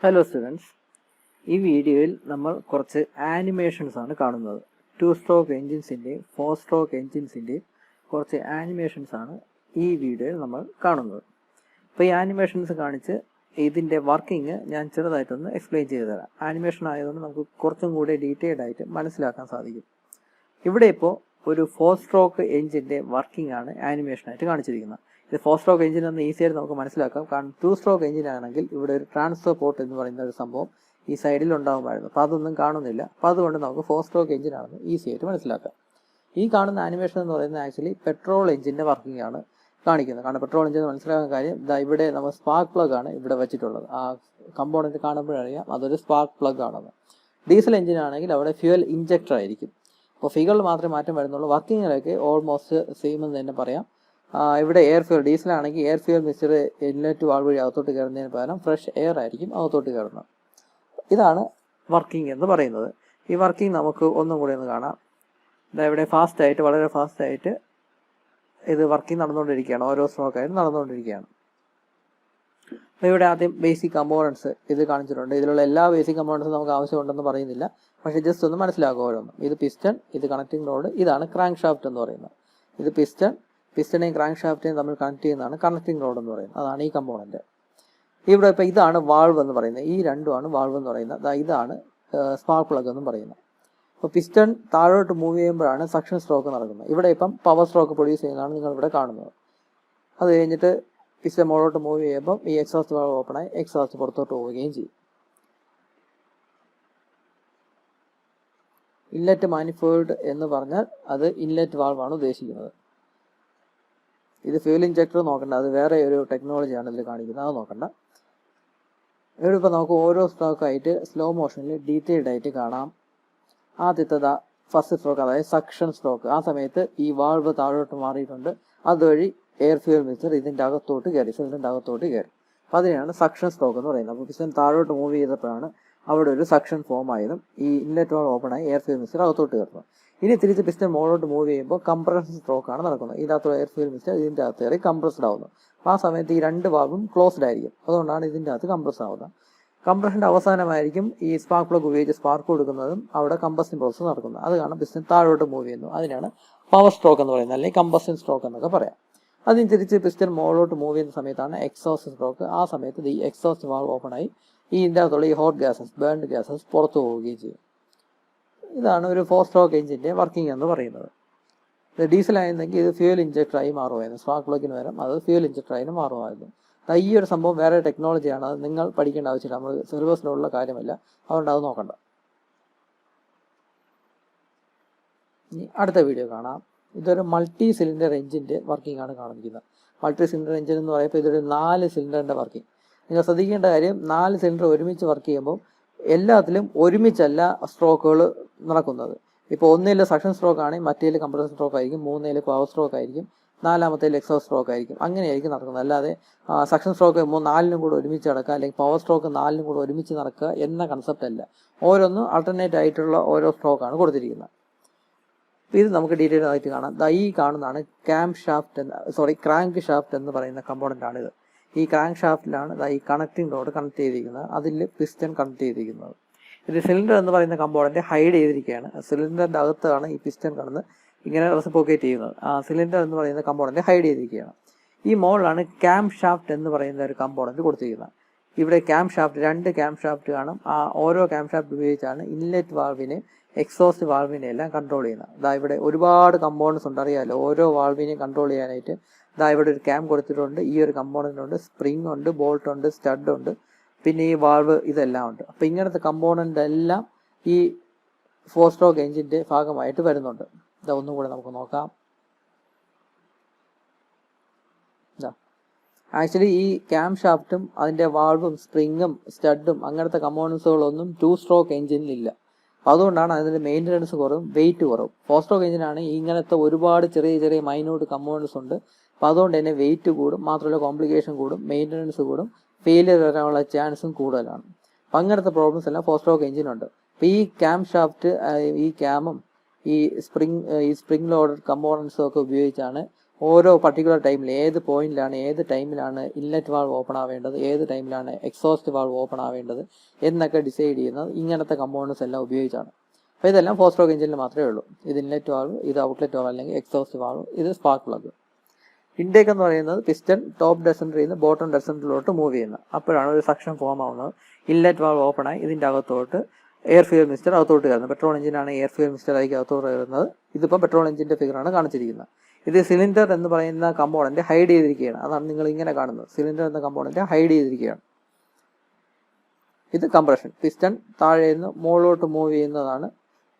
Hello students, ഈ വീഡിയോയിൽ നമ്മൾ കുറച്ച് ആനിമേഷൻസ് ആണ് കാണുന്നത്. 2 സ്ട്രോക്ക് എൻജിൻസിൻ്റെയും 4 സ്ട്രോക്ക് എൻജിൻസിൻ്റെയും കുറച്ച് ആനിമേഷൻസ് ആണ് ഈ വീഡിയോയിൽ നമ്മൾ കാണുന്നത്. അപ്പോൾ ഈ ആനിമേഷൻസ് കാണിച്ച് ഇതിൻ്റെ വർക്കിംഗ് ഞാൻ ചെറുതായിട്ടൊന്ന് എക്സ്പ്ലെയിൻ ചെയ്തു തരാം. ആനിമേഷൻ ആയതുകൊണ്ട് നമുക്ക് കുറച്ചും കൂടി ഡീറ്റെയിൽഡ് ആയിട്ട് മനസ്സിലാക്കാൻ സാധിക്കും. ഇവിടെ ഇപ്പോൾ ഒരു 4 സ്ട്രോക്ക് എഞ്ചിൻ്റെ വർക്കിംഗ് ആണ് ആനിമേഷനായിട്ട് കാണിച്ചിരിക്കുന്നത്. ഇത് 4 സ്ട്രോക്ക് എഞ്ചിൻ എന്ന് ഈസിയായിട്ട് നമുക്ക് മനസ്സിലാക്കാം. കാരണം 2 സ്ട്രോക്ക് എഞ്ചിൻ ആണെങ്കിൽ ഇവിടെ ഒരു ട്രാൻസ്ഫർ പോർട്ട് എന്ന് പറയുന്ന ഒരു സംഭവം ഈ സൈഡിൽ ഉണ്ടാകുമായിരുന്നു. അപ്പോൾ അതൊന്നും കാണുന്നില്ല. അപ്പോൾ അതുകൊണ്ട് നമുക്ക് 4 സ്ട്രോക്ക് എഞ്ചിൻ ആണെന്ന് ഈസി ആയിട്ട് മനസ്സിലാക്കാം. ഈ കാണുന്ന ആനിമേഷൻ എന്ന് പറയുന്നത് ആക്ച്വലി പെട്രോൾ എഞ്ചിൻ്റെ വർക്കിംഗ് ആണ് കാണിക്കുന്നത്. കാരണം പെട്രോൾ എഞ്ചിൻ മനസ്സിലാക്കാൻ കാര്യം ഇവിടെ നമ്മൾ സ്പാർക്ക് പ്ലഗ് ആണ് ഇവിടെ വെച്ചിട്ടുള്ളത്. ആ കമ്പോണൻറ്റ് കാണുമ്പോഴറിയാം അതൊരു സ്പാർക്ക് പ്ലഗ് ആണെന്ന്. ഡീസൽ എഞ്ചിൻ ആണെങ്കിൽ അവിടെ ഫ്യൂവൽ ഇഞ്ചക്ടർ ആയിരിക്കും. അപ്പോൾ ഫിഗറിൽ മാത്രമേ മാറ്റം വരുന്നുള്ളൂ. വർക്കിങ്ങിലൊക്കെ ഓൾമോസ്റ്റ് സെയിം എന്ന് തന്നെ പറയാം. ഇവിടെ എയർ ഫ്യൂൽ ഡീസലാണെങ്കിൽ air fuel mixture inlet valve വഴി അകത്തോട്ട് കയറുന്നതിന് പകരം ഫ്രഷ് എയർ ആയിരിക്കും അകത്തോട്ട് കയറുന്നത്. ഇതാണ് വർക്കിംഗ് എന്ന് പറയുന്നത്. ഈ വർക്കിംഗ് നമുക്ക് ഒന്നും കൂടി ഒന്ന് കാണാം. ഇവിടെ ഫാസ്റ്റായിട്ട് വളരെ ഫാസ്റ്റായിട്ട് ഇത് വർക്കിംഗ് നടന്നുകൊണ്ടിരിക്കുകയാണ്. ഓരോ സ്ട്രോക്കായിട്ട് നടന്നുകൊണ്ടിരിക്കുകയാണ്. അപ്പോൾ ഇവിടെ ആദ്യം ബേസിക് കമ്പോണൻസ് ഇത് കാണിച്ചിട്ടുണ്ട്. ഇതിലുള്ള എല്ലാ ബേസിക് കമ്പോണൻസും നമുക്ക് ആവശ്യമുണ്ടെന്ന് പറയുന്നില്ല, പക്ഷേ ജസ്റ്റ് ഒന്ന് മനസ്സിലാക്കുക ഓരോന്നും. ഇത് പിസ്റ്റൺ, ഇത് കണക്റ്റിംഗ് റോഡ്, ഇതാണ് ക്രാങ്ക് ഷാഫ്റ്റ് എന്ന് പറയുന്നത്. ഇത് പിസ്റ്റണെയും ക്രാങ്ക് ഷാഫ്റ്റിനെയും തമ്മിൽ കണക്ട് ചെയ്യുന്നതാണ് കണക്റ്റിംഗ് റോഡ് എന്ന് പറയുന്നത്. അതാണ് ഈ കമ്പോണൻറ്റ്. ഇവിടെ ഇപ്പോൾ ഇതാണ് വാൾവ് എന്ന് പറയുന്നത്. ഈ രണ്ടുമാണ് വാൾവ് എന്ന് പറയുന്നത്. ഇതാണ് സ്പാർക്ക് പ്ലഗ് എന്നും പറയുന്നത്. അപ്പോൾ പിസ്റ്റൺ താഴോട്ട് മൂവ് ചെയ്യുമ്പോഴാണ് സക്ഷൻ സ്ട്രോക്ക് നടക്കുന്നത്. ഇവിടെ ഇപ്പം പവർ സ്ട്രോക്ക് പ്രൊഡ്യൂസ് ചെയ്യുന്നതാണ് നിങ്ങളിവിടെ കാണുന്നത്. അത് കഴിഞ്ഞിട്ട് പിസ്റ്റൺ മുകളിലോട്ട് മൂവ് ചെയ്യുമ്പം ഈ എക്സോസ്റ്റ് വാൾവ് ഓപ്പണായി എക്സോസ്റ്റ് പുറത്തോട്ട് പോവുകയും ചെയ്യും. ഇൻലെറ്റ് മാനിഫോൾഡ് എന്ന് പറഞ്ഞാൽ അത് ഇൻലെറ്റ് വാൾവാണ് ഉദ്ദേശിക്കുന്നത്. ഇത് ഫ്യൂൽ ഇഞ്ചക്ടർ നോക്കണ്ട, അത് വേറെ ഒരു ടെക്നോളജിയാണ് ഇതിൽ കാണിക്കുന്നത്, അത് നോക്കണ്ട. ഇവിടെ ഇപ്പോൾ നമുക്ക് ഓരോ സ്ട്രോക്കായിട്ട് സ്ലോ മോഷനിൽ ഡീറ്റെയിൽഡ് ആയിട്ട് കാണാം. ആദ്യത്തെ ഫസ്റ്റ് സ്ട്രോക്ക്, അതായത് സക്ഷൻ സ്ട്രോക്ക്. ആ സമയത്ത് ഈ വാൾവ് താഴോട്ട് മാറിയിട്ടുണ്ട്. അതുവഴി എയർ ഫ്യൂൽ മിക്സർ ഇതിൻ്റെ അകത്തോട്ട് കയറി, സിലിണ്ടറിൻ്റെ അകത്തോട്ട് കയറി. അപ്പോൾ അതിനെയാണ് സക്ഷൻ സ്ട്രോക്ക് എന്ന് പറയുന്നത്. അപ്പോൾ പിസ്റ്റൺ താഴോട്ട് മൂവ് ചെയ്തപ്പോഴാണ് അവിടെ ഒരു സക്ഷൻ ഫോം ആയതും ഈ ഇൻലെറ്റ് വാൾവ് ഓപ്പണായി എയർ ഫ്യൂൽ മിക്സർ അകത്തോട്ട് കയറുന്നത്. ഇനി തിരിച്ച് പിസ്റ്റൺ മുകളിലോട്ട് മൂവ് ചെയ്യുമ്പോൾ കംപ്രഷൻ സ്ട്രോക്കാണ് നടക്കുന്നത്. ഇതിനകത്തുള്ള എയർ ഫ്യൂൽ മിക്സർ ഇതിൻ്റെ അകത്ത് കയറി കംപ്രസ്ഡ് ആവുന്നു. അപ്പോൾ ആ സമയത്ത് ഈ രണ്ട് വാൾവും ക്ലോസ്ഡ് ആയിരിക്കും. അതുകൊണ്ടാണ് ഇതിൻ്റെ അകത്ത് കംപ്രസ് ആവുന്നത്. കംപ്രഷൻ്റെ അവസാനമായിരിക്കും ഈ സ്പാർക്ക് പ്ലഗ് ഉപയോഗിച്ച് സ്പാർക്ക് കൊടുക്കുന്നതും അവിടെ കമ്പസ്റ്റിംഗ് പ്രോസസ് നടക്കുന്നത്. അത് കാരണം പിസ്റ്റൺ താഴോട്ട് മൂവ് ചെയ്യുന്നു. അതിനാണ് പവർ സ്ട്രോക്ക് എന്ന് പറയുന്നത്, അല്ലെങ്കിൽ കമ്പസ്റ്റിംഗ് സ്ട്രോക്ക് എന്നൊക്കെ പറയാം. അതിന് തിരിച്ച് പിസ്റ്റൺ മുകളിലോട്ട് മൂവ് ചെയ്യുന്ന സമയത്താണ് എക്സോസ്റ്റ് സ്ട്രോക്ക്. ആ സമയത്ത് ഈ എക്സോസ്റ്റ് വാൾവ് ഓപ്പണായി ഇതിൻ്റെ അകത്തുള്ള ഈ ഹോട്ട് ഗ്യാസസ്, ബേൺഡ് ഗ്യാസസ് പുറത്തു പോവുകയും ചെയ്യും. ഇതാണ് ഒരു 4 സ്ട്രോക്ക് എഞ്ചിൻ്റെ വർക്കിംഗ് എന്ന് പറയുന്നത്. ഇത് ഡീസൽ ആയിരുന്നെങ്കിൽ ഇത് ഫ്യൂൽ ഇഞ്ചക്ടറായി മാറുമായിരുന്നു. സ്പാർക്ക് പ്ലഗിന് പകരം അത് ഫ്യൂൽ ഇഞ്ചക്ടറായി മാറുമായിരുന്നു. ഈ ഒരു സംഭവം വേറെ ടെക്നോളജിയാണ്. അത് നിങ്ങൾ പഠിക്കേണ്ട ആവശ്യമില്ല, നമ്മൾ സിലബസിലുള്ള കാര്യമല്ല, അതുകൊണ്ട് അത് നോക്കണ്ട. ഇനി അടുത്ത വീഡിയോ കാണാം. ഇതൊരു മൾട്ടി സിലിണ്ടർ എഞ്ചിൻ്റെ വർക്കിംഗ് ആണ് കാണിക്കുന്നത്. മൾട്ടി സിലിണ്ടർ എഞ്ചിൻ എന്ന് പറയുമ്പോൾ ഇതൊരു 4 സിലിണ്ടറിൻ്റെ വർക്കിംഗ്. നിങ്ങൾ ശ്രദ്ധിക്കേണ്ട കാര്യം, 4 സിലിണ്ടർ ഒരുമിച്ച് വർക്ക് ചെയ്യുമ്പോൾ എല്ലാത്തിലും ഒരുമിച്ചല്ല സ്ട്രോക്കുകൾ നടക്കുന്നത്. ഇപ്പോൾ ഒന്നിൽ സക്ഷൻ സ്ട്രോക്ക് ആണെങ്കിൽ മറ്റേതിൽ കംപ്രഷൻ സ്ട്രോക്ക് ആയിരിക്കും, 3 പവർ സ്ട്രോക്ക് ആയിരിക്കും, 4 എക്സോസ്റ്റ് സ്ട്രോക്ക് ആയിരിക്കും. അങ്ങനെയായിരിക്കും നടക്കുന്നത്. അല്ലാതെ സക്ഷൻ സ്ട്രോക്ക് 4 കൂടെ ഒരുമിച്ച് നടക്കുക, അല്ലെങ്കിൽ പവർ സ്ട്രോക്ക് 4 കൂടെ ഒരുമിച്ച് നടക്കുക എന്ന കൺസെപ്റ്റ് അല്ല. ഓരോന്നും ആൾട്ടർനേറ്റ് ആയിട്ടുള്ള ഓരോ സ്ട്രോക്കാണ് കൊടുത്തിരിക്കുന്നത്. ഇത് നമുക്ക് ഡീറ്റെയിൽ ആയിട്ട് കാണാം. ഈ കാണുന്നതാണ് ക്രാങ്ക് ഷാഫ്റ്റ് എന്ന് പറയുന്ന കമ്പോണൻ്റ് ആണിത്. ഈ ക്രാങ്ക് ഷാഫ്റ്റിലാണ് ഈ കണക്റ്റിംഗ് റോഡ് കണക്ട് ചെയ്തിരിക്കുന്നത്. അതിൽ പിസ്റ്റൺ കണക്ട് ചെയ്തിരിക്കുന്നത്. ഇത് സിലിണ്ടർ എന്ന് പറയുന്ന കമ്പോണൻ്റ് ഹൈഡ് ചെയ്തിരിക്കുകയാണ്. സിലിണ്ടറിൻ്റെ അകത്താണ് ഈ പിസ്റ്റൺ കടന്ന് ഇങ്ങനെ റെസിപ്രോക്കേറ്റ് ചെയ്യുന്നത്. സിലിണ്ടർ എന്ന് പറയുന്ന കമ്പോണൻ്റ് ഹൈഡ് ചെയ്തിരിക്കുകയാണ്. ഈ മോളിലാണ് ക്യാം ഷാഫ്റ്റ് എന്ന് പറയുന്ന ഒരു കമ്പോണൻ്റ് കൊടുത്തിരിക്കുന്നത്. ഇവിടെ ക്യാം ഷാഫ്റ്റ്, 2 ക്യാം ഷാഫ്റ്റ് കാണും. ഓരോ ക്യാം ഷാഫ്റ്റ് ഉപയോഗിച്ചാണ് ഇൻലെറ്റ് വാൾവിനെ എക്സോസ്റ്റ് വാൾവിനെ എല്ലാം കൺട്രോൾ ചെയ്യുന്നത്. ഇവിടെ ഒരുപാട് കമ്പോണൻസ് ഉണ്ട്, അറിയാമല്ലോ. ഓരോ വാൾവിനെയും കൺട്രോൾ ചെയ്യാനായിട്ട് ഇവിടെ ഒരു ക്യാം കൊടുത്തിട്ടുണ്ട്. ഈ ഒരു കമ്പോണൻ്റ് ഉണ്ട്, സ്പ്രിംഗ് ഉണ്ട്, ബോൾട്ട് ഉണ്ട്, സ്റ്റഡ് ഉണ്ട്, പിന്നെ ഈ വാൾവ്, ഇതെല്ലാം ഉണ്ട്. അപ്പോൾ ഇങ്ങനത്തെ കമ്പോണൻ്റ് എല്ലാം ഈ 4 സ്ട്രോക്ക് എഞ്ചിൻ്റെ ഭാഗമായിട്ട് വരുന്നുണ്ട്. ഒന്നും കൂടെ നമുക്ക് നോക്കാം. ആക്ച്വലി ഈ ക്യാം ഷാഫ്റ്റും അതിൻ്റെ വാൾവും സ്പ്രിങ്ങും സ്റ്റഡും അങ്ങനത്തെ കമ്പോണൻസുകളൊന്നും 2 സ്ട്രോക്ക് എഞ്ചിനിലില്ല. അപ്പോൾ അതുകൊണ്ടാണ് അതിൻ്റെ മെയിൻ്റനൻസ് കുറവും, വെയിറ്റ് കുറവും. 4 സ്ട്രോക്ക് എഞ്ചിനാണ് ഇങ്ങനത്തെ ഒരുപാട് ചെറിയ മൈന്യൂട്ട് കമ്പോണൻസ് ഉണ്ട്. അപ്പോൾ അതുകൊണ്ട് തന്നെ വെയിറ്റ് കൂടും, മാത്രമല്ല കോംപ്ലിക്കേഷൻ കൂടും, മെയിൻ്റനൻസ് കൂടും, ഫെയിലിയർ വരാനുള്ള ചാൻസും കൂടുതലാണ്. അപ്പം അങ്ങനത്തെ പ്രോബ്ലംസ് എല്ലാം 4 സ്ട്രോക്ക് എഞ്ചിനുണ്ട്. അപ്പോൾ ഈ ക്യാം ഷാഫ്റ്റ്, ഈ ക്യാമും ഈ സ്പ്രിംഗ് ലോഡഡ് കമ്പോണൻസും ഒക്കെ ഉപയോഗിച്ചാണ് ഓരോ പർട്ടിക്കുലർ ടൈമിൽ ഏത് പോയിന്റിലാണ് ഏത് ടൈമിലാണ് ഇൻലെറ്റ് വാൾവ് ഓപ്പൺ ആവേണ്ടത്, ഏത് ടൈമിലാണ് എക്സോസ്റ്റ് വാൾവ് ഓപ്പൺ ആവേണ്ടത് എന്നൊക്കെ ഡിസൈഡ് ചെയ്യുന്നത് ഇങ്ങനത്തെ കമ്പോണൻസ് എല്ലാം ഉപയോഗിച്ചാണ്. അപ്പോൾ ഇതെല്ലാം 4 സ്ട്രോക്ക് എഞ്ചിനിൽ മാത്രമേ ഉള്ളൂ. ഇത് ഇൻലെറ്റ് വാൾവ്, ഇത് ഔട്ട്ലെറ്റ് വാൾവ് അല്ലെങ്കിൽ എക്സോസ്റ്റ് വാൾവ്, ഇത് സ്പാർക്ക് പ്ലഗ്. ഇൻടേക്ക് എന്ന് പറയുന്നത് പിസ്റ്റൺ ടോപ്പ് ഡെഡ് സെന്ററിൽ നിന്ന് ബോട്ടം ഡെഡ് സെന്ററിലോട്ട് മൂവ് ചെയ്യുന്നത്. അപ്പോഴാണ് ഒരു സക്ഷൻ ഫോം ആവുന്നത്. ഇൻലെറ്റ് വാൾവ് ഓപ്പൺ ആയി ഇതിൻ്റെ അകത്തോട്ട് എയർ ഫ്യൂൽ മിക്സ്ചർ അകത്തോട്ട് കയറുന്നത്. പെട്രോൾ എഞ്ചിനാണ് എയർ ഫ്യൂൽ മിക്സ്ചർ ആയിരിക്കും അകത്തോട്ട് കയറുന്നത്. ഇതിപ്പോൾ പെട്രോൾ എഞ്ചിൻ്റെ ഫിഗറാണ് കാണിച്ചിരിക്കുന്നത്. ഇത് സിലിണ്ടർ എന്ന് പറയുന്ന കമ്പോണന്റ് ഹൈഡ് ചെയ്തിരിക്കുകയാണ്. അതാണ് നിങ്ങൾ ഇങ്ങനെ കാണുന്നത്. സിലിണ്ടർ എന്ന കമ്പോണന്റ് ഹൈഡ് ചെയ്തിരിക്കുകയാണ്. ഇത് കംപ്രഷൻ. പിസ്റ്റൺ താഴെ നിന്ന് മുകളിലോട്ട് മൂവ് ചെയ്യുന്നതാണ്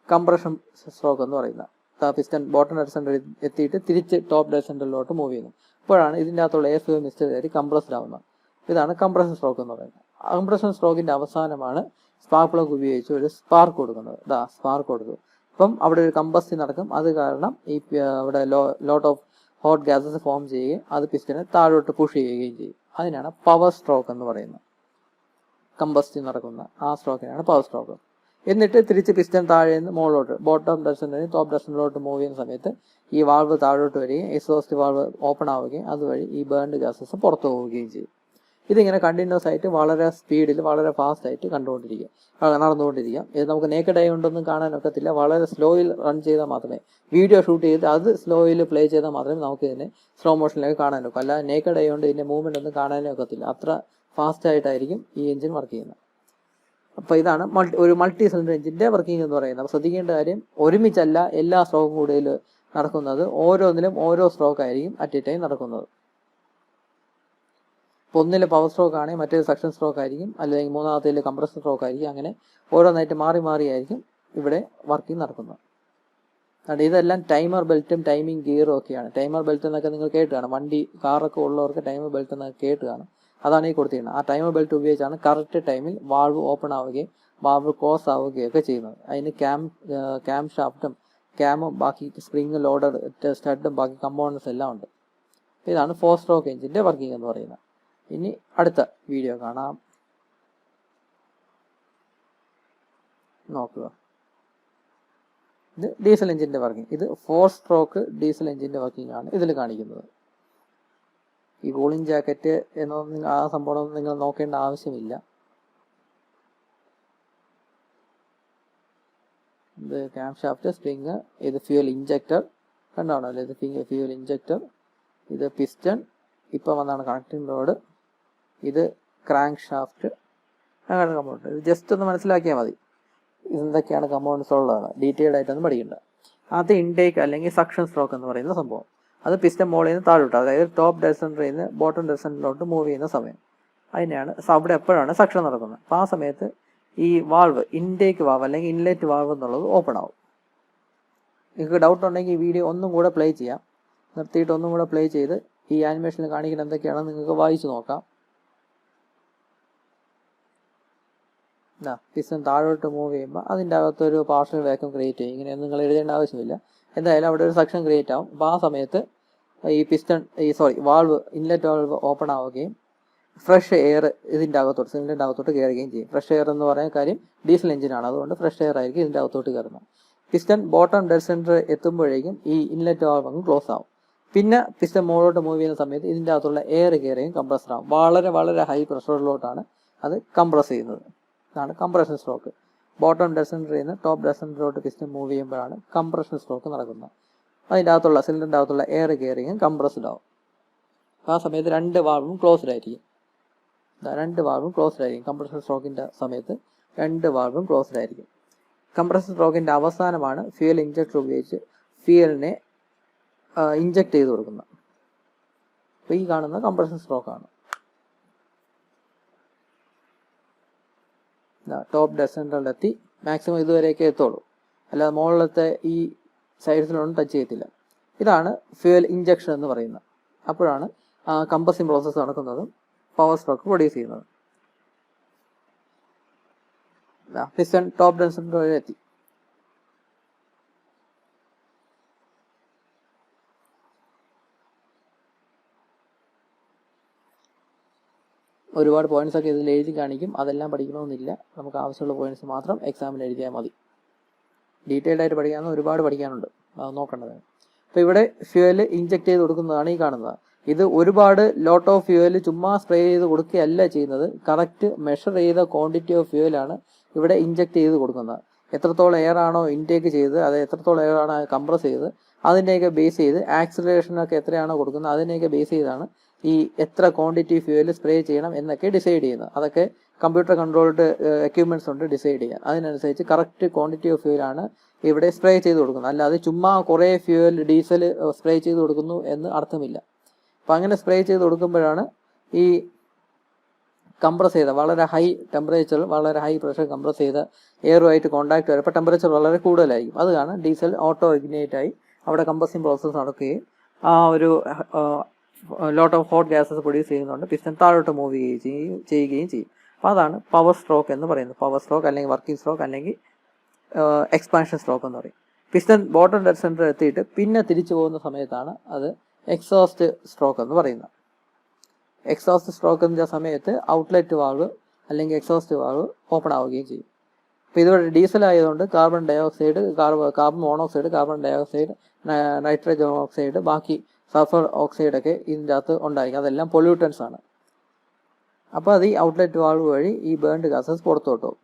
കംപ്രഷൻ സ്ട്രോക്ക് എന്ന് പറയുന്നത്. പിസ്റ്റൺ ബോട്ടം ഡെഡ് സെന്ററിൽ എത്തിയിട്ട് തിരിച്ച് ടോപ്പ് ഡെഡ് സെന്ററിലോട്ട് മൂവ് ചെയ്യുന്നു. അപ്പോഴാണ് ഇതിൻ്റെ അകത്തുള്ള എയർ ഫ്യൂൽ മിക്സ്ചർ കയറി കംപ്രസ്ഡ് ആവുന്നത്. ഇതാണ് കംപ്രഷൻ സ്ട്രോക്ക് എന്ന് പറയുന്നത്. കംപ്രഷൻ സ്ട്രോക്കിന്റെ അവസാനമാണ് സ്പാർക്ക് പ്ലഗ് ഉപയോഗിച്ച് ഒരു സ്പാർക്ക് കൊടുക്കുന്നത്. സ്പാർക്ക് കൊടുത്തു. അപ്പം അവിടെ ഒരു കമ്പസ്റ്റി നടക്കും. അത് കാരണം ഈ അവിടെ lot of hot gases form ചെയ്യുകയും അത് പിസ്റ്റനെ താഴോട്ട് പുഷ് ചെയ്യുകയും ചെയ്യും. അതിനാണ് പവർ സ്ട്രോക്ക് എന്ന് പറയുന്നത്. കമ്പസ്റ്റി നടക്കുന്ന ആ സ്ട്രോക്കിനാണ് പവർ സ്ട്രോക്ക്. എന്നിട്ട് തിരിച്ച് പിസ്റ്റൺ താഴെ നിന്ന് മുകളിലോട്ട് ബോട്ടം ഡെഡ് സെന്ററിൽ ടോപ്പ് ഡെഡ് സെന്ററിലോട്ട് മൂവ് ചെയ്യുന്ന സമയത്ത് ഈ വാൾവ് താഴോട്ട് വരികയും എക്സോസ്റ്റ് വാൾവ് ഓപ്പൺ ആവുകയും അതുവഴി ഈ ബേൺഡ് ഗ്യാസസ് പുറത്തു പോവുകയും ചെയ്യും. ഇതിങ്ങനെ കണ്ടിന്യൂസ് ആയിട്ട് വളരെ സ്പീഡിൽ വളരെ ഫാസ്റ്റ് ആയിട്ട് നടന്നുകൊണ്ടിരിക്കുക. ഇത് നമുക്ക് നേക്കഡ് ആയി കൊണ്ടൊന്നും കാണാനൊക്കത്തില്ല. വളരെ സ്ലോയിൽ റൺ ചെയ്താൽ മാത്രമേ, വീഡിയോ ഷൂട്ട് ചെയ്ത് അത് സ്ലോയിൽ പ്ലേ ചെയ്താൽ മാത്രമേ നമുക്ക് ഇതിനെ സ്ലോ മോഷനിലേക്ക് കാണാനൊക്കെ. അല്ല നേക്കഡ് ആയി കൊണ്ട് ഇതിൻ്റെ മൂവ്മെൻ്റ് ഒന്നും കാണാനേ ഒക്കത്തില്ല. അത്ര ഫാസ്റ്റ് ആയിട്ടായിരിക്കും ഈ എഞ്ചിൻ വർക്ക് ചെയ്യുന്നത്. അപ്പോൾ ഇതാണ് ഒരു മൾട്ടി സിലിണ്ടർ എഞ്ചിൻ്റെ വർക്കിംഗ് എന്ന് പറയുന്നത്. അപ്പോൾ ശ്രദ്ധിക്കേണ്ട കാര്യം, ഒരുമിച്ചല്ല എല്ലാ സ്ട്രോക്കും കൂടുതൽ നടക്കുന്നത്. ഓരോന്നിലും ഓരോ സ്ട്രോക്ക് ആയിരിക്കും അറ്റ് എ ടൈം നടക്കുന്നത്. ഇപ്പോൾ ഒന്നിൽ പവർ സ്ട്രോക്ക് ആണെങ്കിൽ മറ്റേത് സക്ഷൻ സ്ട്രോക്ക് ആയിരിക്കും, അല്ലെങ്കിൽ മൂന്നാമത്തേൽ കംപ്രസർ സ്ട്രോക്ക് ആയിരിക്കും. അങ്ങനെ ഓരോന്നായിട്ട് മാറി മാറിയായിരിക്കും ഇവിടെ വർക്കിംഗ് നടക്കുന്നത്. ഇതെല്ലാം ടൈമർ ബെൽറ്റും ടൈമിംഗ് ഗിയറും ഒക്കെയാണ്. ടൈമർ ബെൽറ്റ് എന്നൊക്കെ നിങ്ങൾ കേട്ട് കാണും. വണ്ടി കാറൊക്കെ ഉള്ളവർക്ക് ടൈമർ ബെൽറ്റ് എന്നൊക്കെ കേട്ട് കാണും. അതാണ് ഈ കൊടുത്തിരിക്കുന്നത്. ആ ടൈമർ ബെൽറ്റ് ഉപയോഗിച്ചാണ് കറക്റ്റ് ടൈമിൽ വാൾവ് ഓപ്പൺ ആവുകയും വാൾവ് ക്ലോസ് ആവുകയും ഒക്കെ ചെയ്യുന്നത്. അതിന് ക്യാം ഷാഫ്റ്റും ക്യാമും ബാക്കി സ്പ്രിങ് ലോഡർ സ്റ്റഡും ബാക്കി കമ്പോണൻസ് എല്ലാം ഉണ്ട്. ഇതാണ് 4 സ്ട്രോക്ക് എഞ്ചിൻ്റെ വർക്കിംഗ് എന്ന് പറയുന്നത്. ഇനി അടുത്ത വീഡിയോ കാണാം. നോക്കുക. ഇത് ഡീസൽ എഞ്ചിൻ്റെ വർക്കിംഗ്. ഇത് 4 സ്ട്രോക്ക് ഡീസൽ എഞ്ചിൻ്റെ വർക്കിംഗ് ആണ് ഇതിൽ കാണിക്കുന്നത്. ഈ കൂളിംഗ് ജാക്കറ്റ് എന്നൊന്നും ആ സംഭവം നിങ്ങൾ നോക്കേണ്ട ആവശ്യമില്ല. ഇത് ക്യാം ഷാഫ്റ്റ്, സ്പ്രിങ്, ഇത് ഫ്യൂൽ ഇഞ്ചക്ടർ കണ്ടാണല്ലോ. ഇത് ഫ്യൂൽ ഇഞ്ചക്ടർ, ഇത് പിസ്റ്റൺ, ഇപ്പം വന്നാണ് കണക്റ്റിംഗ് റോഡ്, ഇത് ക്രാങ്ക് ഷാഫ്റ്റ്, അങ്ങനെ കമ്പോണൻറ്റ്. ഇത് ജസ്റ്റ് ഒന്ന് മനസ്സിലാക്കിയാൽ മതി. ഇതെന്തൊക്കെയാണ് കമ്പോണൻസ് ഉള്ളതാണ്. ഡീറ്റെയിൽഡ് ആയിട്ടൊന്നും പഠിക്കണ്ട. അത് ഇൻടേക്ക് അല്ലെങ്കിൽ സക്ഷൻ സ്ട്രോക്ക് എന്ന് പറയുന്ന സംഭവം. അത് പിസ്റ്റൺ മോളിൽ നിന്ന് താഴോട്ട്, അതായത് ടോപ്പ് ഡെഡ് സെന്ററിൽ നിന്ന് ബോട്ടം ഡെഡ് സെന്ററിലോട്ട് മൂവ് ചെയ്യുന്ന സമയം. അതിനെയാണ് അവിടെ എപ്പോഴാണ് സക്ഷൻ നടക്കുന്നത്. അപ്പോൾ ആ സമയത്ത് ഈ വാൾവ്, ഇൻടേക്ക് വാൾവ് അല്ലെങ്കിൽ ഇൻലെറ്റ് വാൾവ് എന്നുള്ളത് ഓപ്പൺ ആവും. നിങ്ങൾക്ക് ഡൗട്ട് ഉണ്ടെങ്കിൽ ഈ വീഡിയോ ഒന്നും കൂടെ പ്ലേ ചെയ്യാം. നിർത്തിയിട്ട് ഒന്നും കൂടെ പ്ലേ ചെയ്ത് ഈ ആനിമേഷനിൽ കാണിക്കുന്ന എന്തൊക്കെയാണെന്ന് നിങ്ങൾക്ക് വായിച്ചു നോക്കാം. പിസ്റ്റൺ താഴോട്ട് മൂവ് ചെയ്യുമ്പോൾ അതിൻ്റെ അകത്തൊരു പാർഷ്യൽ വാക്യൂം ക്രിയേറ്റ് ചെയ്യും. ഇങ്ങനെയൊന്നും നിങ്ങൾ എഴുതേണ്ട ആവശ്യമില്ല. എന്തായാലും അവിടെ ഒരു സക്ഷൻ ക്രിയേറ്റ് ആവും. അപ്പോൾ ആ സമയത്ത് ഈ വാൾവ്, ഇൻലെറ്റ് വാൾവ് ഓപ്പൺ ആവുകയും ഫ്രഷ് എയർ ഇതിൻ്റെ അകത്തോട്ട്, സിലിണ്ടറിൻ്റെ അകത്തോട്ട് കയറുകയും ചെയ്യും. ഫ്രഷ് എയർ എന്ന് പറയുന്ന കാര്യം ഡീസൽ എഞ്ചിനാണ്, അതുകൊണ്ട് ഫ്രഷ് എയർ ആയിരിക്കും ഇതിൻ്റെ അകത്തോട്ട് കയറുന്നത്. പിസ്റ്റൺ ബോട്ടം ഡെഡ് സെൻറ്റർ എത്തുമ്പോഴേക്കും ഈ ഇൻലെറ്റ് വാൾവ് അങ്ങ് ക്ലോസ് ആവും. പിന്നെ പിസ്റ്റൺ മുകളിലോട്ട് മൂവ് ചെയ്യുന്ന സമയത്ത് ഇതിൻ്റെ അകത്തുള്ള എയർ കയറുകയും കംപ്രസർ ആവും. വളരെ വളരെ ഹൈ പ്രഷറിലോട്ടാണ് അത് കംപ്രസ് ചെയ്യുന്നത്. ഇതാണ് കംപ്രഷൻ സ്ട്രോക്ക്. ബോട്ടം ഡെഡ് സെൻറ്ററിൽ നിന്ന് ടോപ്പ് ഡെഡ് സെൻറ്ററിലോട്ട് പിസ്റ്റൺ മൂവ് ചെയ്യുമ്പോഴാണ് കംപ്രഷൻ സ്ട്രോക്ക് നടക്കുന്നത്. അതിൻ്റെ അകത്തുള്ള സിലിണ്ടറിൻ്റെ അകത്തുള്ള എയർ കയറുകയും കംപ്രസ്ഡ് ആവും. ആ സമയത്ത് രണ്ട് വാൾവും ക്ലോസ്ഡ് ആയിരിക്കും. കംപ്രഷൻ സ്ട്രോക്കിൻ്റെ സമയത്ത് രണ്ട് വാൾവും ക്ലോസ്ഡ് ആയിരിക്കും. കംപ്രഷൻ സ്ട്രോക്കിൻ്റെ അവസാനമാണ് ഫ്യൂൽ ഇഞ്ചക്ടർ ഉപയോഗിച്ച് ഫ്യൂലിനെ ഇഞ്ചക്ട് ചെയ്ത് കൊടുക്കുന്നത്. അപ്പോൾ ഈ കാണുന്ന കംപ്രഷൻ സ്ട്രോക്കാണ്. ടോപ്പ് ഡെഡ് സെൻറ്ററിലെത്തി മാക്സിമം ഇതുവരെയൊക്കെ എത്തുള്ളൂ, അല്ലാതെ മുകളിലത്തെ ഈ സൈഡ്സിലൊന്നും ടച്ച് ചെയ്യത്തില്ല. ഇതാണ് ഫ്യൂൽ ഇഞ്ചക്ഷൻ എന്ന് പറയുന്നത്. അപ്പോഴാണ് കംപ്രസിങ് പ്രോസസ്സ് നടക്കുന്നതും പവർ സ്ട്രോക്ക് പ്രൊഡ്യൂസ് ചെയ്യുന്നത്. പിസ്റ്റൺ ടോപ്പ് ഡെഡ് സെൻറ്ററിൽ എത്തി. ഒരുപാട് പോയിന്റ്സ് ഒക്കെ ഇതിൽ എഴുതി കാണിക്കും. അതെല്ലാം പഠിക്കണമെന്നില്ല. നമുക്ക് ആവശ്യമുള്ള പോയിന്റ്സ് മാത്രം എക്സാമിൽ എഴുതിയാൽ മതി. ഡീറ്റെയിൽഡ് ആയിട്ട് പഠിക്കാമെന്ന് ഒരുപാട് പഠിക്കാനുണ്ട്, അത് നോക്കേണ്ടതാണ്. അപ്പോൾ ഇവിടെ ഫ്യൂവൽ ഇഞ്ചെക്ട് ചെയ്ത് കൊടുക്കുന്നതാണ് ഈ കാണുന്നത്. ഇത് ഒരുപാട് ലോട്ട് ഓഫ് ഫ്യൂവൽ ചുമ്മാ സ്പ്രേ ചെയ്ത് കൊടുക്കുകയല്ല ചെയ്യുന്നത്. കറക്റ്റ് മെഷർ ചെയ്ത ക്വാണ്ടിറ്റി ഓഫ് ഫ്യൂവലാണ് ഇവിടെ ഇഞ്ചെക്ട് ചെയ്ത് കൊടുക്കുന്നത്. എത്രത്തോളം എയർ ആണോ ഇൻടേക്ക് ചെയ്ത്, അത് എത്രത്തോളം എയർ ആണോ കംപ്രസ് ചെയ്ത്, അതിനെയൊക്കെ ബേസ് ചെയ്ത് ആക്സിലറേഷനൊക്കെ എത്രയാണോ കൊടുക്കുന്നത് അതിനെയൊക്കെ ബേസ് ചെയ്താണ് ഈ എത്ര ക്വാണ്ടിറ്റി ഫ്യൂവൽ സ്പ്രേ ചെയ്യണം എന്നൊക്കെ ഡിസൈഡ് ചെയ്യുന്നത്. അതൊക്കെ കമ്പ്യൂട്ടർ കൺട്രോൾഡ് എക്യുപ്മെൻറ്റ്സ് ഉണ്ട് ഡിസൈഡ് ചെയ്യാൻ. അതിനനുസരിച്ച് കറക്റ്റ് ക്വാണ്ടിറ്റി ഓഫ് ഫ്യൂവലാണ് ഇവിടെ സ്പ്രേ ചെയ്ത് കൊടുക്കുന്നത്. അല്ലാതെ ചുമ്മാ കുറേ ഫ്യൂവൽ ഡീസൽ സ്പ്രേ ചെയ്ത് കൊടുക്കുന്നു എന്ന് അർത്ഥമില്ല. അപ്പം അങ്ങനെ സ്പ്രേ ചെയ്ത് കൊടുക്കുമ്പോഴാണ് ഈ കംപ്രസ് ചെയ്ത വളരെ ഹൈ ടെമ്പറേച്ചർ, വളരെ ഹൈ പ്രഷർ കംപ്രസ് ചെയ്ത എയറുമായിട്ട് കോൺടാക്ട് വരുമ്പോൾ ടെമ്പറേച്ചർ വളരെ കൂടുതലായിരിക്കും. അത് കാരണം ഡീസൽ ഓട്ടോ ഇഗ്നൈറ്റ് ആയി അവിടെ കംപ്രസിങ് പ്രോസസ്സ് നടക്കുകയും ആ ഒരു lot of hot gases produce ചെയ്യുന്നുണ്ട് പിസ്റ്റൺ താഴോട്ട് മൂവ് ചെയ്യുകയും ചെയ്യും. അപ്പോൾ അതാണ് പവർ സ്ട്രോക്ക് എന്ന് പറയുന്നത്. പവർ സ്ട്രോക്ക് അല്ലെങ്കിൽ വർക്കിംഗ് സ്ട്രോക്ക് അല്ലെങ്കിൽ എക്സ്പാൻഷൻ സ്ട്രോക്ക് എന്ന് പറയും. പിസ്റ്റൺ ബോട്ടം ഡെഡ് സെൻറ്റർ എത്തിയിട്ട് പിന്നെ തിരിച്ചു പോകുന്ന സമയത്താണ് അത് എക്സോസ്റ്റ് സ്ട്രോക്ക് എന്ന് പറയുന്നത്. എക്സോസ്റ്റ് സ്ട്രോക്ക് എന്ന സമയത്ത് ഔട്ട്ലെറ്റ് വാൾവ് അല്ലെങ്കിൽ എക്സോസ്റ്റ് വാൾവ് ഓപ്പൺ ആവുകയും ചെയ്യും. അപ്പോൾ ഇതുവരെ ഡീസൽ ആയതുകൊണ്ട് carbon dioxide, carbon monoxide, carbon dioxide, nitrogen oxide, ബാക്കി സൾഫർ ഓക്സൈഡൊക്കെ ഇതിൻ്റെ അകത്ത് ഉണ്ടായിരിക്കും. അതെല്ലാം പൊല്യൂട്ടൻസ് ആണ്. അപ്പോൾ അത് ഈ ഔട്ട്ലെറ്റ് വാൾവ് വഴി ഈ ബേൺഡ് ഗ്യാസസ് പുറത്തോട്ട് പോകും.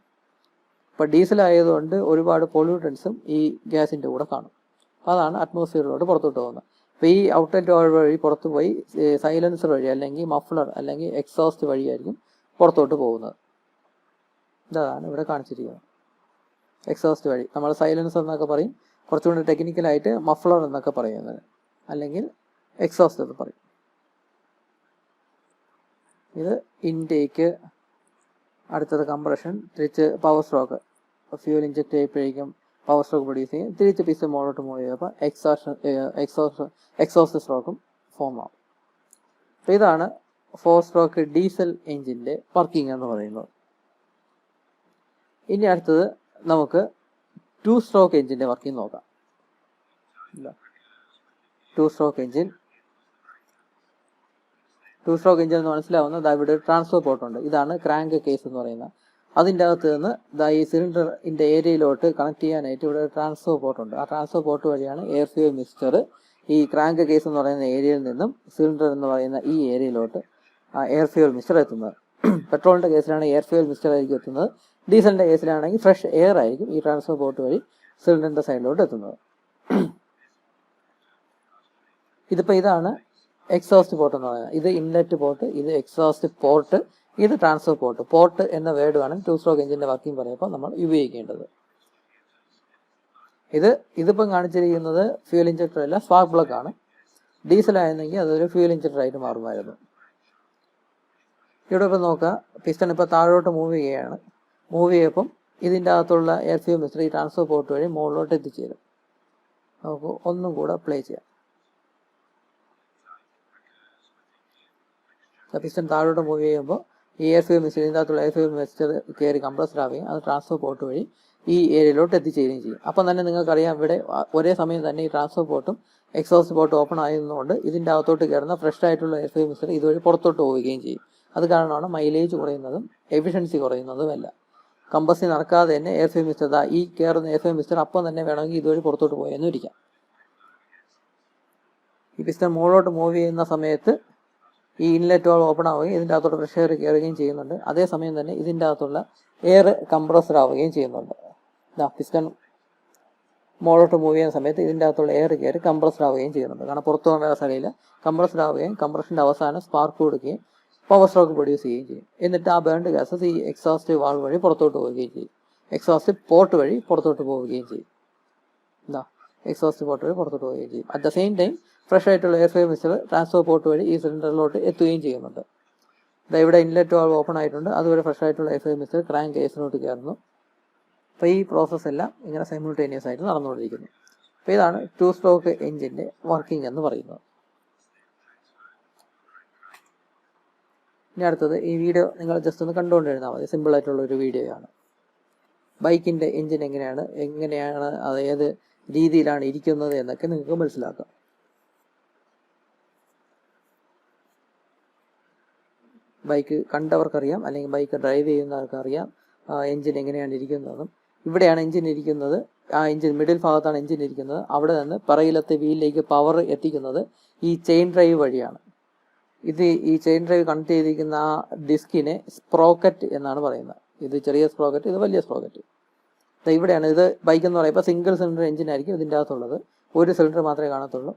ഇപ്പോൾ ഡീസൽ ആയതുകൊണ്ട് ഒരുപാട് പൊല്യൂട്ടൻസും ഈ ഗ്യാസിൻ്റെ കൂടെ കാണും. അപ്പോൾ അതാണ് അറ്റ്മോസ്ഫിയറിലോട്ട് പുറത്തോട്ട് പോകുന്നത്. അപ്പോൾ ഈ ഔട്ട്ലെറ്റ് വാൾവ് വഴി പുറത്തു പോയി സൈലൻസർ വഴി അല്ലെങ്കിൽ മഫ്ലർ അല്ലെങ്കിൽ എക്സോസ്റ്റ് വഴിയായിരിക്കും പുറത്തോട്ട് പോകുന്നത്. ഇതാണ് ഇവിടെ കാണിച്ചിരിക്കുന്നത്. എക്സോസ്റ്റ് വഴി നമ്മൾ സൈലൻസർ എന്നൊക്കെ പറയും, കുറച്ചുകൂടി ടെക്നിക്കലായിട്ട് മഫ്ലർ എന്നൊക്കെ പറയുന്നത്, അല്ലെങ്കിൽ എക്സോസ്റ്റ് എന്ന് പറയും. ഇത് ഇൻടേക്ക്, അടുത്തത് കംപ്രഷൻ, തിരിച്ച് പവർ സ്ട്രോക്ക്. ഫ്യൂൽ ഇഞ്ചക്ട് ചെയ്യപ്പോഴേക്കും പവർ സ്ട്രോക്ക് പ്രൊഡ്യൂസ് ചെയ്യും, തിരിച്ച് പിസ്റ്റൺ മുകളിലോട്ട് മൂവ് ചെയ്യുമ്പോൾ എക്സോസ്റ്റ് സ്ട്രോക്കും ഫോം ആവും. അപ്പോൾ ഇതാണ് 4 സ്ട്രോക്ക് ഡീസൽ എഞ്ചിൻ്റെ വർക്കിംഗ് എന്ന് പറയുന്നത്. ഇനി അടുത്തത് നമുക്ക് 2 സ്ട്രോക്ക് എഞ്ചിൻ്റെ വർക്കിംഗ് നോക്കാം. 2 സ്ട്രോക്ക് എഞ്ചിൻ എന്ന് മനസ്സിലാവുന്നത് ഇവിടെ ഒരു ട്രാൻസ്ഫർ പോർട്ട് ഉണ്ട്. ഇതാണ് ക്രാങ്ക് കേസ് എന്ന് പറയുന്നത്. അതിൻ്റെ അകത്ത് നിന്ന് ഈ സിലിണ്ടറിൻ്റെ ഏരിയയിലോട്ട് കണക്ട് ചെയ്യാനായിട്ട് ഇവിടെ ഒരു ട്രാൻസ്ഫർ പോർട്ട് ഉണ്ട്. ആ ട്രാൻസ്ഫർ പോർട്ട് വഴിയാണ് എയർ ഫ്യൂൽ മിക്സ്ചർ ഈ ക്രാങ്ക് കേസ് എന്ന് പറയുന്ന ഏരിയയിൽ നിന്നും സിലിണ്ടർ എന്ന് പറയുന്ന ഈ ഏരിയയിലോട്ട് എയർ ഫ്യൂൽ മിക്സ്ചർ എത്തുന്നത്. പെട്രോളിൻ്റെ കേസിലാണെങ്കിൽ എയർ ഫ്യൂൽ മിക്സ്ചർ ആയിരിക്കും എത്തുന്നത്. ഡീസലിൻ്റെ കേസിലാണെങ്കിൽ ഫ്രഷ് എയർ ആയിരിക്കും ഈ ട്രാൻസ്ഫർ പോർട്ട് വഴി സിലിണ്ടറിൻ്റെ സൈഡിലോട്ട് എത്തുന്നത്. ഇതിപ്പോൾ ഇതാണ് എക്സോസ്റ്റ് പോർട്ട് എന്ന് പറയുന്നത്. ഇത് ഇൻലെറ്റ് പോർട്ട്, ഇത് എക്സോസ്റ്റ് പോർട്ട്, ഇത് ട്രാൻസ്ഫർ പോർട്ട്. പോർട്ട് എന്ന വേർഡാണ് 2 സ്ട്രോക്ക് എഞ്ചിൻ്റെ വർക്കിംഗ് പറയുമ്പോൾ നമ്മൾ ഉപയോഗിക്കേണ്ടത്. ഇതിപ്പം കാണിച്ചിരിക്കുന്നത് ഫ്യൂൽ ഇഞ്ചക്ടർ അല്ല, സ്പാർക്ക് പ്ലഗ് ആണ്. ഡീസൽ ആയിരുന്നെങ്കിൽ അതൊരു ഫ്യൂൽ ഇഞ്ചക്ടർ ആയിട്ട് മാറുമായിരുന്നു. ഇവിടെ ഇപ്പം നോക്കുക, പിസ്റ്റൺ ഇപ്പോൾ താഴോട്ട് മൂവ് ചെയ്യുകയാണ്. മൂവ് ചെയ്യപ്പം ഇതിൻ്റെ അകത്തുള്ള എയർ ഫ്യൂൽ മിക്സ്ചർ ഈ ട്രാൻസ്ഫർ പോർട്ട് വഴി മുകളിലോട്ട് എത്തിച്ചേരും. നമുക്ക് ഒന്നും കൂടെ പ്ലേ ചെയ്യാം. പിസ്റ്റൺ താഴോട്ട് മൂവ് ചെയ്യുമ്പോൾ ഈ എയർ ഫ്യൂൽ മിക്സ്ചർ, ഇതിൻ്റെ അകത്തുള്ള എയർ ഫ്യൂൽ മിക്സ്ചർ കയറി കംപ്രസ്ഡ് ആവുകയും അത് ട്രാൻസ്ഫർ പോർട്ട് വഴി ഈ ഏരിയയിലോട്ട് എത്തിച്ചേരുകയും ചെയ്യും. അപ്പം തന്നെ നിങ്ങൾക്കറിയാം ഇവിടെ ഒരേ സമയം തന്നെ ഈ ട്രാൻസ്ഫർ പോർട്ടും എക്സോസ്റ്റ് പോർട്ടും ഓപ്പൺ ആയതുകൊണ്ട് ഇതിൻ്റെ അകത്തോട്ട് കയറുന്ന ഫ്രഷ് ആയിട്ടുള്ള എയർ ഫ്യൂൽ മിക്സ്ചർ ഇതുവഴി പുറത്തോട്ട് പോവുകയും ചെയ്യും. അത് കാരണമാണ് മൈലേജ് കുറയുന്നതും എഫിഷ്യൻസി കുറയുന്നതുമല്ല. കമ്പസി നടക്കാതെ തന്നെ എയർ ഫ്യൂൽ മിക്സ്ചർ, ഈ കയറുന്ന എയർ ഫ്യൂൽ മിക്സ്ചർ അപ്പം തന്നെ വേണമെങ്കിൽ ഇതുവഴി പുറത്തോട്ട് പോയെന്നും ഇരിക്കാം. ഈ പിസ്റ്റൺ മുകളിലോട്ട് മൂവ് ചെയ്യുന്ന സമയത്ത് ഈ ഇൻലെറ്റ് വാൾവ് ഓപ്പൺ ആവുകയും ഇതിൻ്റെ അകത്തോട്ട് ഫ്രഷ് എയർ കയറുകയും ചെയ്യുന്നുണ്ട്. അതേസമയം തന്നെ ഇതിൻ്റെ അകത്തുള്ള എയർ കംപ്രസ്ഡ് ആവുകയും ചെയ്യുന്നുണ്ട്. പിസ്റ്റൺ മുകളിലോട്ട് മൂവ് ചെയ്യുന്ന സമയത്ത് ഇതിൻ്റെ അകത്തുള്ള എയർ കയറി കംപ്രസ്ഡ് ആവുകയും ചെയ്യുന്നുണ്ട്. കാരണം പുറത്തു പോകാൻ വേറെ സ്ഥലമില്ല. കംപ്രസ്ഡ് ആവുകയും കംപ്രഷൻ്റെ അവസാനം സ്പാർക്ക് കൊടുക്കുകയും പവർ സ്ട്രോക്ക് പ്രൊഡ്യൂസ് ചെയ്യുകയും ചെയ്യും. എന്നിട്ട് ആ ബേൺഡ് ഗ്യാസസ് ഈ എക്സോസ്റ്റ് വാൾവ് വഴി പുറത്തോട്ട് പോവുകയും ചെയ്യും. എക്സോസ്റ്റ് പോർട്ട് വഴി പുറത്തോട്ട് പോവുകയും ചെയ്യും. എക്സോസ്റ്റ് പോർട്ട് വഴി പുറത്തോട്ട് പോവുകയും ചെയ്യും. At the same time fresh ആയിട്ടുള്ള air fuel mixture transfer port വഴി ഈ സിലിണ്ടറിലോട്ട് എത്തുകയും ചെയ്യുന്നുണ്ട്. ഇവിടെ ഇൻലെറ്റ് വാൾവ് ഓപ്പൺ ആയിട്ടുണ്ട്. അതുവരെ ഫ്രഷ് ആയിട്ടുള്ള എയർ ഫ്യൂൽ മിക്സ്ചർ ക്രാങ്ക് കേസിലോട്ട് കയറുന്നു. അപ്പോൾ ഈ പ്രോസസ്സ് എല്ലാം ഇങ്ങനെ സൈമിൾട്ടേനിയസ് ആയിട്ട് നടന്നുകൊണ്ടിരിക്കുന്നു. അപ്പോൾ ഇതാണ് 2 സ്ട്രോക്ക് എഞ്ചിൻ്റെ വർക്കിംഗ് എന്ന് പറയുന്നത്. ഇനി അടുത്തത് ഈ വീഡിയോ നിങ്ങൾ ജസ്റ്റ് ഒന്ന് കണ്ടുകൊണ്ടിരുന്നാൽ മതി. സിമ്പിളായിട്ടുള്ള ഒരു വീഡിയോയാണ്. ബൈക്കിൻ്റെ എഞ്ചിൻ എങ്ങനെയാണ് അത് ഏത് രീതിയിലാണ് ഇരിക്കുന്നത് എന്നൊക്കെ നിങ്ങൾക്ക് മനസ്സിലാക്കാം. ബൈക്ക് കണ്ടവർക്കറിയാം, അല്ലെങ്കിൽ ബൈക്ക് ഡ്രൈവ് ചെയ്യുന്നവർക്കറിയാം എഞ്ചിൻ എങ്ങനെയാണ് ഇരിക്കുന്നതെന്നും ഇവിടെയാണ് എഞ്ചിൻ ഇരിക്കുന്നത്. ആ എഞ്ചിൻ മിഡിൽ ഭാഗത്താണ് എഞ്ചിൻ ഇരിക്കുന്നത്. അവിടെ നിന്ന് പിറകിലത്തെ വീലിലേക്ക് പവർ എത്തിക്കുന്നത് ഈ ചെയിൻ ഡ്രൈവ് വഴിയാണ്. ഈ ചെയിൻ ഡ്രൈവ് കണക്ട് ചെയ്തിരിക്കുന്ന ആ ഡിസ്കിനെ സ്പ്രോക്കറ്റ് എന്നാണ് പറയുന്നത്. ഇത് ചെറിയ സ്പ്രോക്കറ്റ്, ഇത് വലിയ സ്പ്രോക്കറ്റ്. ഇവിടെയാണ് ഇത്. ബൈക്ക് എന്ന് പറയുമ്പോൾ സിംഗിൾ സിലിണ്ടർ എഞ്ചിൻ ആയിരിക്കും ഇതിൻ്റെ അകത്തുള്ളത്. ഒരു സിലിണ്ടർ മാത്രമേ കാണത്തുള്ളൂ.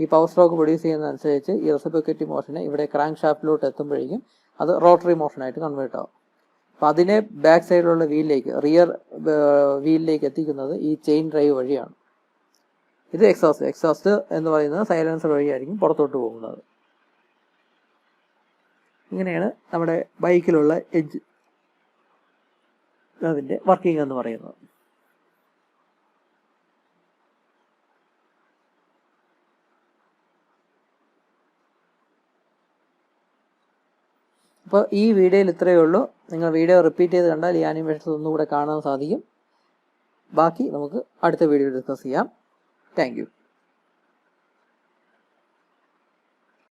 ഈ പവർ സ്ട്രോക്ക് പ്രൊഡ്യൂസ് ചെയ്യുന്നതനുസരിച്ച് ഈ റെസിപ്രോക്കേറ്റിംഗ് മോഷനെ ഇവിടെ ക്രാങ്ക് ഷാഫ്റ്റിലോട്ട് എത്തുമ്പോഴേക്കും അത് റോട്ടറി മോഷനായിട്ട് കൺവേർട്ട് ആവും. അപ്പോൾ അതിനെ ബാക്ക് സൈഡിലുള്ള റിയർ വീലിലേക്ക് എത്തിക്കുന്നത് ഈ ചെയിൻ ഡ്രൈവ് വഴിയാണ്. ഇത് എക്സോസ്റ്റ് എന്ന് പറയുന്നത് സൈലൻസർ വഴിയായിരിക്കും പുറത്തോട്ട് പോകുന്നത്. ഇങ്ങനെയാണ് നമ്മുടെ ബൈക്കിലുള്ള എഞ്ചിൻ അതിൻ്റെ വർക്കിംഗ് എന്ന് പറയുന്നത്. അപ്പോൾ ഈ വീഡിയോയിൽ ഇത്രയേ ഉള്ളൂ. നിങ്ങൾ വീഡിയോ റിപ്പീറ്റ് ചെയ്ത് കണ്ടാൽ ഈ ആനിമേഷൻസ് ഒന്നുകൂടെ കാണാൻ സാധിക്കും. ബാക്കി നമുക്ക് അടുത്ത വീഡിയോ ഡിസ്കസ് ചെയ്യാം. Thank you.